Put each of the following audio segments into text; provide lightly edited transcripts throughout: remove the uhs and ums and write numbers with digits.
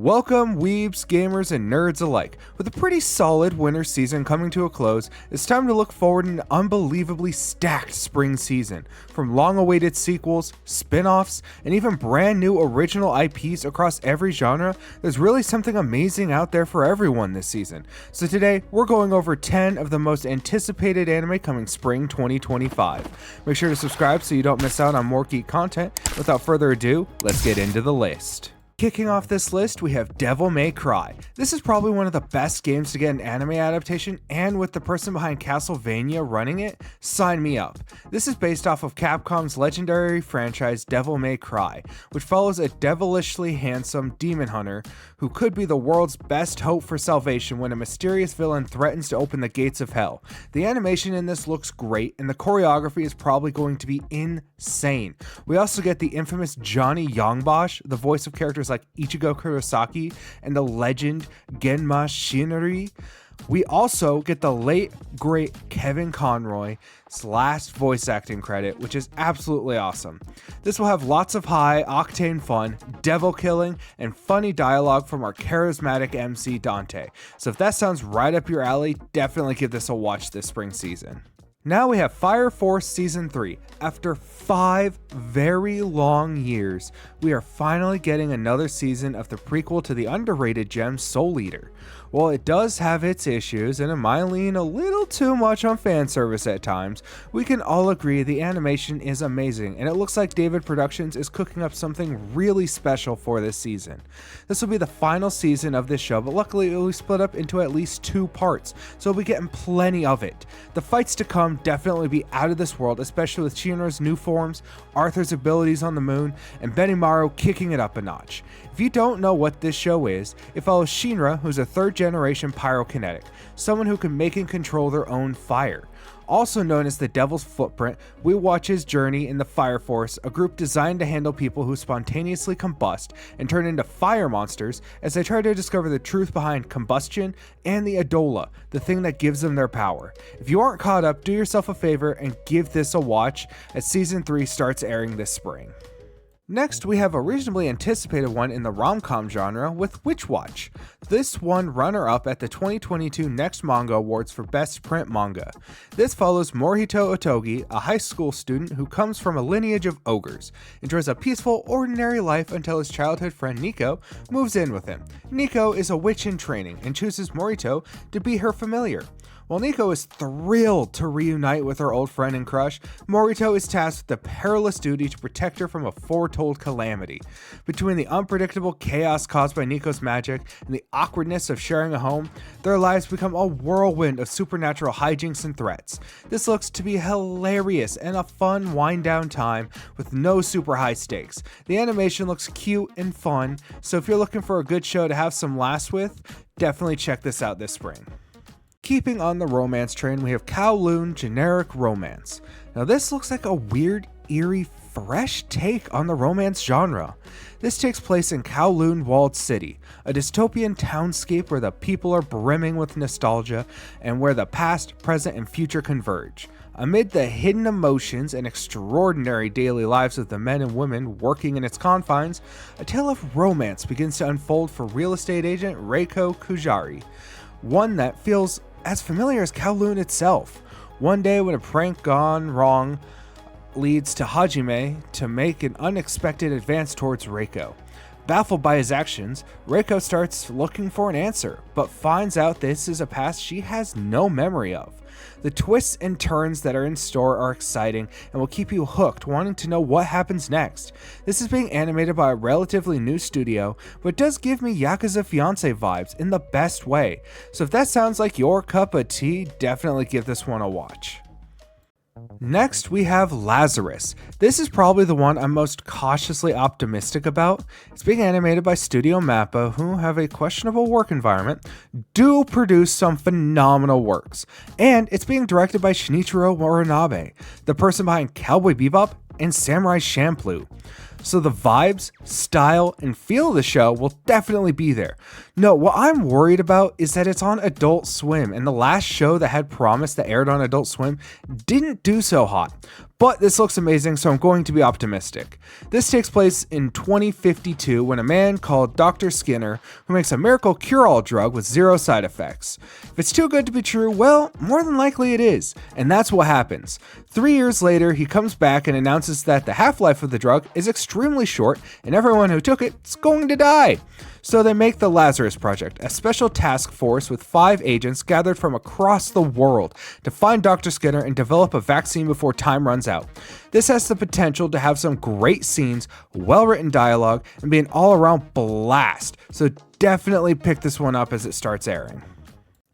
Welcome, weebs, gamers, and nerds alike. With a pretty solid winter season coming to a close, it's time to look forward to an unbelievably stacked spring season. From long-awaited sequels, spin-offs, and even brand new original IPs across every genre, there's really something amazing out there for everyone this season. So today, we're going over 10 of the most anticipated anime coming spring 2025. Make sure to subscribe so you don't miss out on more geek content. Without further ado, let's get into the list. Kicking off this list, we have Devil May Cry. This is probably one of the best games to get an anime adaptation, and with the person behind Castlevania running it, sign me up. This is based off of Capcom's legendary franchise Devil May Cry, which follows a devilishly handsome demon hunter who could be the world's best hope for salvation when a mysterious villain threatens to open the gates of hell. The animation in this looks great, and the choreography is probably going to be insane. We also get the infamous Johnny Yongbosh, the voice of characters like Ichigo Kurosaki and the legend Genma Shinari. We also get the late great Kevin Conroy's last voice acting credit, which is absolutely awesome. This will have lots of high octane fun, devil killing, and funny dialogue from our charismatic MC Dante. So if that sounds right up your alley, definitely give this a watch this spring season. Now we have Fire Force Season 3. After 5 very long years, we are finally getting another season of the prequel to the underrated gem Soul Eater. While it does have its issues and it might lean a little too much on fan service at times, we can all agree the animation is amazing, and it looks like David Productions is cooking up something really special for this season. This will be the final season of this show, but luckily it will be split up into at least 2 parts, so we'll be getting plenty of it. The fights to come definitely be out of this world, especially with Shinra's new forms, Arthur's abilities on the moon, and Benimaru kicking it up a notch. If you don't know what this show is, it follows Shinra, who's a 3rd generation pyrokinetic, someone who can make and control their own fire. Also known as the Devil's Footprint, we watch his journey in the Fire Force, a group designed to handle people who spontaneously combust and turn into fire monsters as they try to discover the truth behind combustion and the Adola, the thing that gives them their power. If you aren't caught up, do yourself a favor and give this a watch as Season 3 starts airing this spring. Next, we have a reasonably anticipated one in the rom-com genre with Witch Watch. This won runner-up at the 2022 Next Manga Awards for Best Print Manga. This follows Morihito Otogi, a high school student who comes from a lineage of ogres, enjoys a peaceful, ordinary life until his childhood friend Nico moves in with him. Nico is a witch in training and chooses Morihito to be her familiar. While Nico is thrilled to reunite with her old friend and crush, Morihito is tasked with the perilous duty to protect her from a foretold calamity. Between the unpredictable chaos caused by Nico's magic and the awkwardness of sharing a home, their lives become a whirlwind of supernatural hijinks and threats. This looks to be hilarious and a fun wind-down time with no super high stakes. The animation looks cute and fun, so if you're looking for a good show to have some laughs with, definitely check this out this spring. Keeping on the romance train, we have Kowloon Generic Romance. Now this looks like a weird, eerie, fresh take on the romance genre. This takes place in Kowloon Walled City, a dystopian townscape where the people are brimming with nostalgia and where the past, present, and future converge. Amid the hidden emotions and extraordinary daily lives of the men and women working in its confines, a tale of romance begins to unfold for real estate agent Reiko Kujari, one that feels as familiar as Kowloon itself. One day when a prank gone wrong leads to Hajime to make an unexpected advance towards Reiko. Baffled by his actions, Reiko starts looking for an answer, but finds out this is a past she has no memory of. The twists and turns that are in store are exciting and will keep you hooked, wanting to know what happens next. This is being animated by a relatively new studio, but does give me Yakuza Fiancé vibes in the best way. So if that sounds like your cup of tea, definitely give this one a watch. Next, we have Lazarus. This is probably the one I'm most cautiously optimistic about. It's being animated by Studio Mappa, who have a questionable work environment, do produce some phenomenal works. And it's being directed by Shinichiro Watanabe, the person behind Cowboy Bebop and Samurai Champloo. So the vibes, style, and feel of the show will definitely be there. No, what I'm worried about is that it's on Adult Swim, and the last show that had promise that aired on Adult Swim didn't do so hot. but this looks amazing, so I'm going to be optimistic. This takes place in 2052 when a man called Dr. Skinner, who makes a miracle cure-all drug with 0 side effects. If it's too good to be true, well, more than likely it is, and that's what happens. 3 years later, he comes back and announces that the half-life of the drug is extremely short, and everyone who took it is going to die. So they make the Lazarus Project, a special task force with 5 agents gathered from across the world to find Dr. Skinner and develop a vaccine before time runs out. This has the potential to have some great scenes, well-written dialogue, and be an all-around blast, so definitely pick this one up as it starts airing.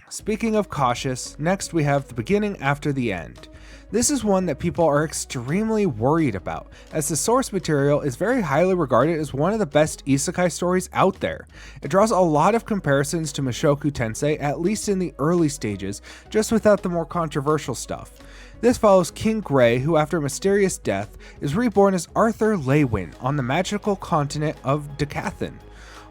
Speaking of cautious, next we have The Beginning After the End. This is one that people are extremely worried about, as the source material is very highly regarded as one of the best isekai stories out there. It draws a lot of comparisons to Mushoku Tensei, at least in the early stages, just without the more controversial stuff. This follows King Gray, who after a mysterious death is reborn as Arthur Leywin on the magical continent of Decathlon.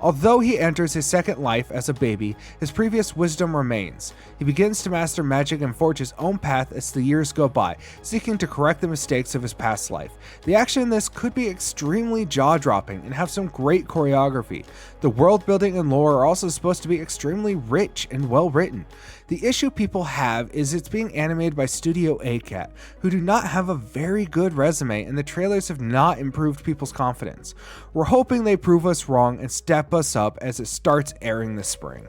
Although he enters his second life as a baby, his previous wisdom remains. He begins to master magic and forge his own path as the years go by, seeking to correct the mistakes of his past life. The action in this could be extremely jaw-dropping and have some great choreography. The world building and lore are also supposed to be extremely rich and well written. The issue people have is it's being animated by Studio ACAT, who do not have a very good resume, and the trailers have not improved people's confidence. We're hoping they prove us wrong and step us up as it starts airing this spring.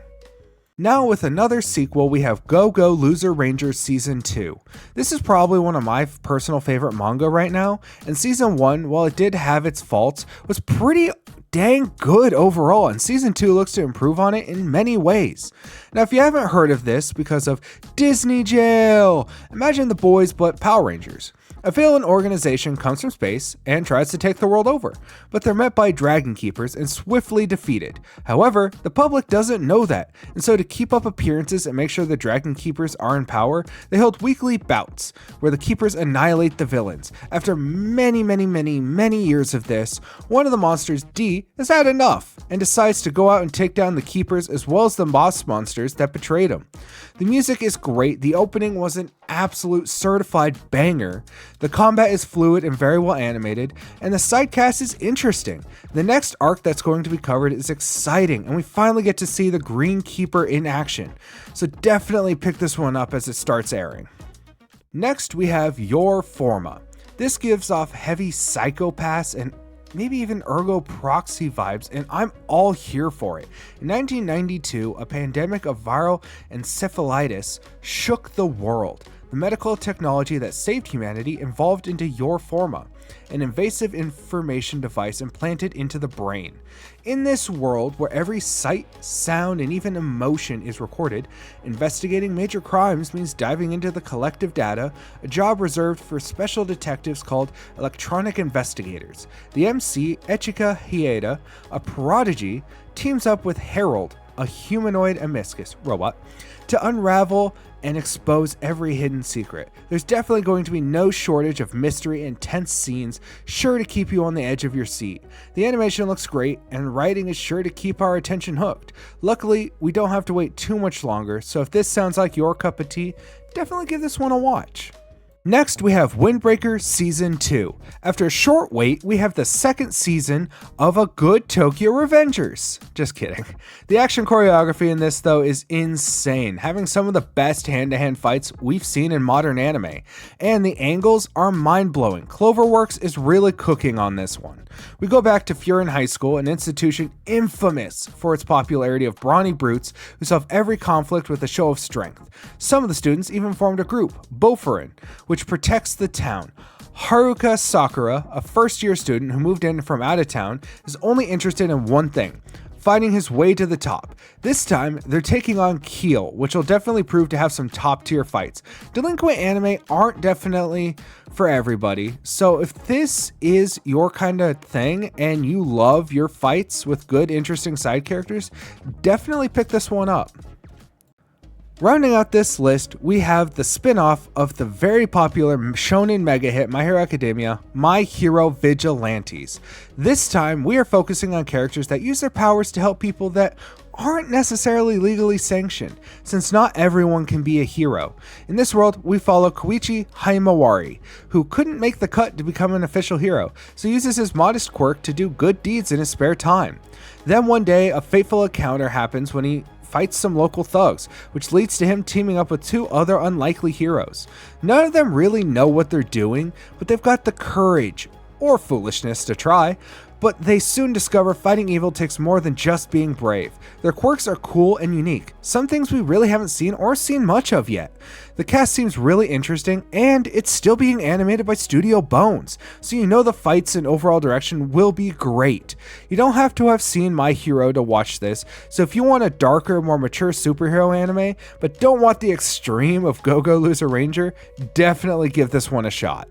Now with another sequel, we have Go Go Loser Rangers Season 2. This is probably one of my personal favorite manga right now, and Season 1, while it did have its faults, was pretty dang good overall, and Season 2 looks to improve on it in many ways. Now if you haven't heard of this because of Disney Jail, imagine the boys but Power Rangers. A villain organization comes from space and tries to take the world over, but they're met by Dragon Keepers and swiftly defeated. However, the public doesn't know that, and so to keep up appearances and make sure the Dragon Keepers are in power, they hold weekly bouts where the Keepers annihilate the villains. After many years of this, one of the monsters, D, has had enough and decides to go out and take down the Keepers as well as the boss monsters that betrayed him. The music is great, the opening was an absolute certified banger, the combat is fluid and very well animated, and the side cast is interesting. The next arc that's going to be covered is exciting, and we finally get to see the Green Keeper in action, so definitely pick this one up as it starts airing. Next we have Your Forma. This gives off heavy Psycho-Pass and maybe even Ergo Proxy vibes, and I'm all here for it. In 1992, a pandemic of viral encephalitis shook the world. The medical technology that saved humanity evolved into Your Forma, an invasive information device implanted into the brain. In this world where every sight, sound, and even emotion is recorded, investigating major crimes means diving into the collective data, a job reserved for special detectives called electronic investigators. The MC, Echika Hieda, a prodigy, teams up with Harold, a humanoid Amiscus robot, to unravel and expose every hidden secret. There's definitely going to be no shortage of mystery and tense scenes, sure to keep you on the edge of your seat. The animation looks great, and writing is sure to keep our attention hooked. Luckily, we don't have to wait too much longer, so if this sounds like your cup of tea, definitely give this one a watch. Next, we have Windbreaker Season 2. After a short wait, we have the second season of A Good Tokyo Revengers. Just kidding. The action choreography in this, though, is insane, having some of the best hand-to-hand fights we've seen in modern anime. And the angles are mind-blowing. Cloverworks is really cooking on this one. We go back to Furin High School, an institution infamous for its popularity of brawny brutes who solve every conflict with a show of strength. Some of the students even formed a group, Bofurin, which protects the town. Haruka Sakura, a first-year student who moved in from out of town, is only interested in one thing: fighting his way to the top. This time, they're taking on Keel, which will definitely prove to have some top-tier fights. Delinquent anime aren't definitely for everybody, so if this is your kind of thing and you love your fights with good, interesting side characters, definitely pick this one up. Rounding out this list, we have the spin-off of the very popular shonen mega hit My Hero Academia, My Hero Vigilantes. This time, we are focusing on characters that use their powers to help people that aren't necessarily legally sanctioned, since not everyone can be a hero. In this world, we follow Koichi Himawari, who couldn't make the cut to become an official hero, so uses his modest quirk to do good deeds in his spare time. Then one day, a fateful encounter happens when he fights some local thugs, which leads to him teaming up with two other unlikely heroes. None of them really know what they're doing, but they've got the courage, or foolishness, to try. But they soon discover fighting evil takes more than just being brave. Their quirks are cool and unique, some things we really haven't seen or seen much of yet. The cast seems really interesting, and it's still being animated by Studio Bones, so you know the fights and overall direction will be great. You don't have to have seen My Hero to watch this, so if you want a darker, more mature superhero anime, but don't want the extreme of Go-Go Loser Ranger, definitely give this one a shot.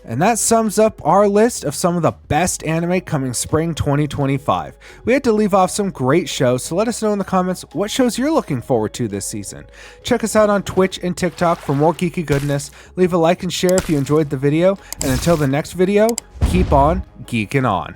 And that sums up our list of some of the best anime coming spring 2025. We had to leave off some great shows, so let us know in the comments what shows you're looking forward to this season. Check us out on Twitch and TikTok for more geeky goodness. Leave a like and share if you enjoyed the video, and until the next video, keep on geeking on.